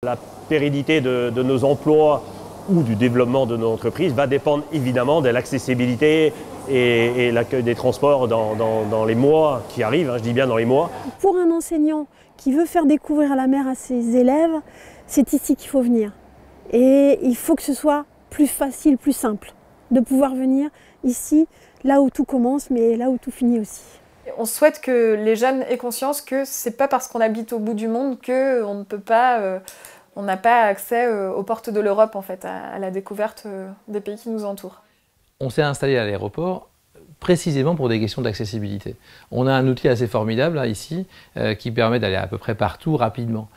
La pérennité de nos emplois ou du développement de nos entreprises va dépendre évidemment de l'accessibilité et l'accueil des transports dans les mois qui arrivent, je dis bien dans les mois. Pour un enseignant qui veut faire découvrir la mer à ses élèves, c'est ici qu'il faut venir. Et il faut que ce soit plus facile, plus simple de pouvoir venir ici, là où tout commence, mais là où tout finit aussi. On souhaite que les jeunes aient conscience que c'est pas parce qu'on habite au bout du monde qu'on ne peut pas, on n'a pas accès aux portes de l'Europe en fait, à la découverte des pays qui nous entourent. On s'est installé à l'aéroport précisément pour des questions d'accessibilité. On a un outil assez formidable là, ici qui permet d'aller à peu près partout rapidement.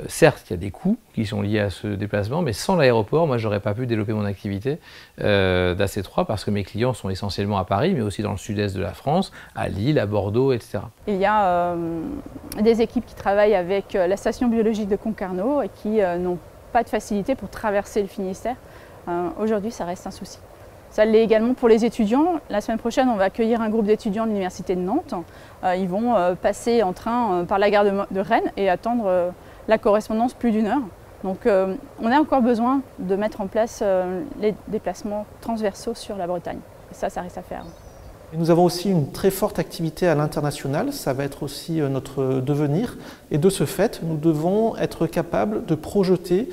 Certes, il y a des coûts qui sont liés à ce déplacement, mais sans l'aéroport, moi, j'aurais pas pu développer mon activité d'AC3 parce que mes clients sont essentiellement à Paris, mais aussi dans le sud-est de la France, à Lille, à Bordeaux, etc. Il y a des équipes qui travaillent avec la station biologique de Concarneau et qui n'ont pas de facilité pour traverser le Finistère. Aujourd'hui, ça reste un souci. Ça l'est également pour les étudiants. La semaine prochaine, on va accueillir un groupe d'étudiants de l'Université de Nantes. Ils vont passer en train par la gare de Rennes et attendre la correspondance plus d'1 heure. Donc on a encore besoin de mettre en place les déplacements transversaux sur la Bretagne. Et ça reste à faire. Nous avons aussi une très forte activité à l'international, ça va être aussi notre devenir. Et de ce fait, nous devons être capables de projeter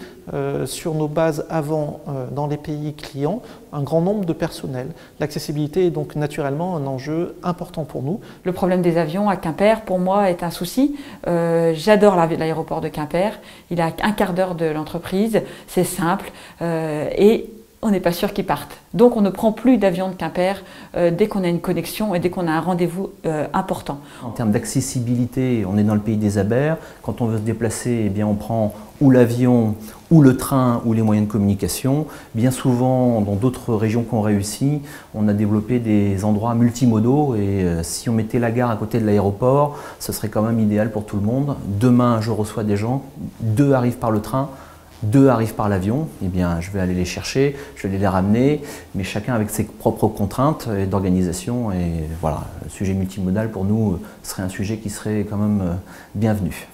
sur nos bases avant dans les pays clients un grand nombre de personnel. L'accessibilité est donc naturellement un enjeu important pour nous. Le problème des avions à Quimper, pour moi, est un souci. J'adore l'aéroport de Quimper, il est à un quart d'heure de l'entreprise, c'est simple et on n'est pas sûr qu'ils partent. Donc on ne prend plus d'avion de Quimper dès qu'on a une connexion et dès qu'on a un rendez-vous important. En termes d'accessibilité, on est dans le pays des abers. Quand on veut se déplacer, eh bien, on prend ou l'avion, ou le train, ou les moyens de communication. Bien souvent, dans d'autres régions qui ont réussi, on a développé des endroits multimodaux et si on mettait la gare à côté de l'aéroport, ce serait quand même idéal pour tout le monde. Demain, je reçois des gens, 2 arrivent par le train, 2 arrivent par l'avion, eh bien, je vais aller les chercher, je vais les ramener, mais chacun avec ses propres contraintes d'organisation. Et voilà, le sujet multimodal pour nous serait un sujet qui serait quand même bienvenu.